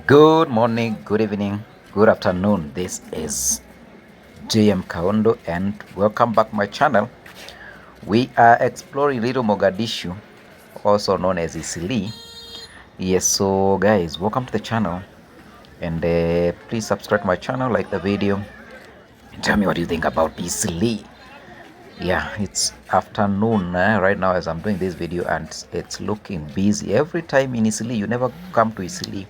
Good morning, good evening, good afternoon. This is JM Kaondo and welcome back my channel. We are exploring Little Mogadishu, also known as Eastleigh. Yes, so guys, welcome to the channel and please subscribe to my channel, like the video, and tell me what you think about Eastleigh. Yeah, it's afternoon right now as I'm doing this video and it's looking busy. Every time in Eastleigh, you never come to Eastleigh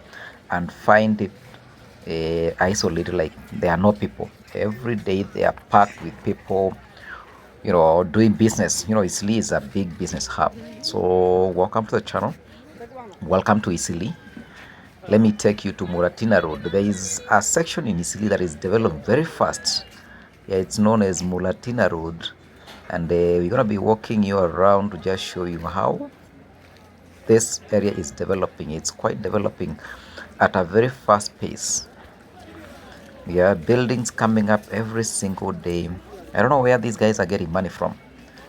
and find it isolated, like there are no people. Every day they are packed with people, doing business. Eastleigh is a big business hub. So welcome to the channel, welcome to Eastleigh. Let me take you to Muratina Road. There is a section in Eastleigh that is developed very fast. Yeah, it's known as Muratina Road, and we're gonna be walking you around to just show you how this area is developing. It's quite developing at a very fast pace. Yeah, buildings coming up every single day. I don't know where these guys are getting money from.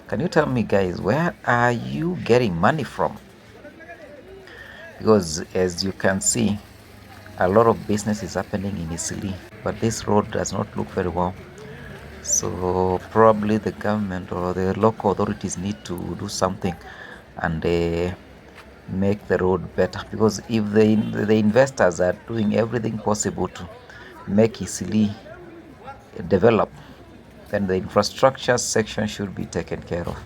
Can you tell me, guys, where are you getting money from? Because as you can see, a lot of business is happening in Eastleigh, but this road does not look very well. So probably the government or the local authorities need to do something and make the road better. Because if the investors are doing everything possible to make Eastleigh develop, then the infrastructure section should be taken care of.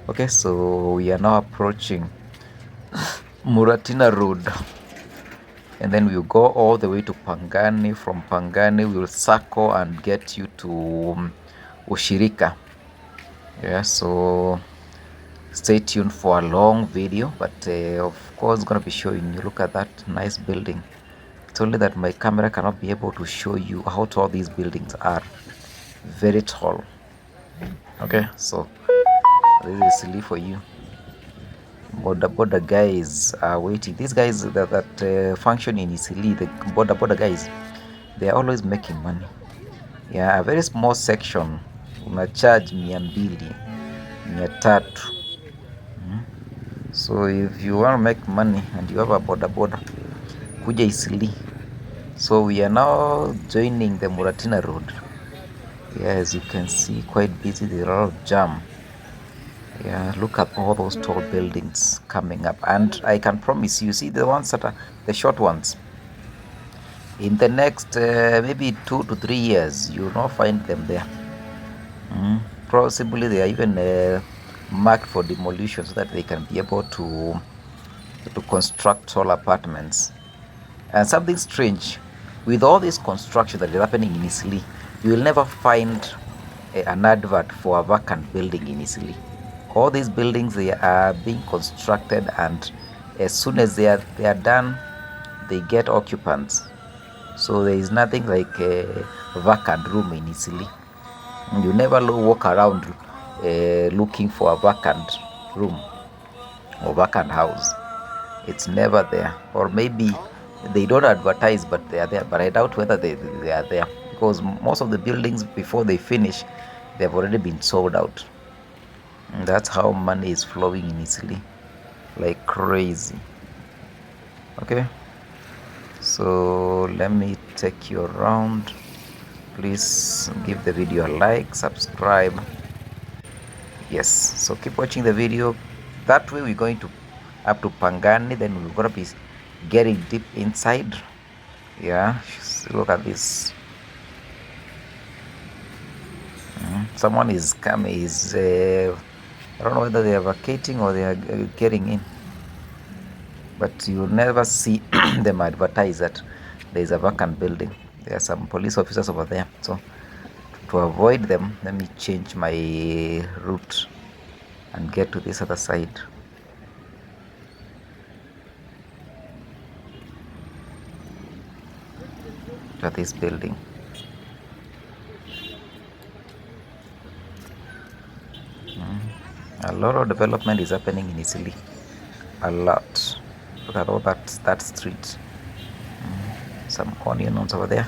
Okay, so we are now approaching Muratina Road, and then we'll go all the way to Pangani. From Pangani, we'll circle and get you to Ushirika. Yeah, so stay tuned for a long video, but of course, gonna be showing you. Look at that nice building. It's only that my camera cannot be able to show you how tall these buildings are. Very tall. Okay, so this is silly for you. Border guys are waiting. These guys that function in Eastleigh, the border guys, they are always making money. Yeah, a very small section una charge 200, 300. So if you want to make money and you have a border, kuja Eastleigh. So we are now joining the Muratina Road. Yeah, as you can see, quite busy. There are a lot of jam. Yeah, look at all those tall buildings coming up, and I can promise you, see the ones that are the short ones. In the next maybe 2 to 3 years, you will not find them there. Possibly they are even marked for demolition so that they can be able to construct tall apartments. And something strange, with all this construction that is happening in Eastleigh, you will never find an advert for a vacant building in Eastleigh. All these buildings, they are being constructed, and as soon as they are done, they get occupants. So there is nothing like a vacant room in Eastleigh. You never walk around looking for a vacant room or vacant house. It's never there. Or maybe they don't advertise, but they are there. But I doubt whether they are there, because most of the buildings, before they finish, they've already been sold out. And that's how money is flowing in Eastleigh like crazy. Okay, so let me take you around. Please give the video a like, subscribe. Yes, so keep watching the video. That way we're going to up to Pangani, then we're gonna be getting deep inside. Yeah, look at this. Someone is coming. Is I don't know whether they are vacating or they are getting in, but you'll never see them advertise that there is a vacant building. There are some police officers over there, so to avoid them, let me change my route and get to this other side. To this building. A lot of development is happening in Eastleigh. A lot. Look at all that street. Some onions over there.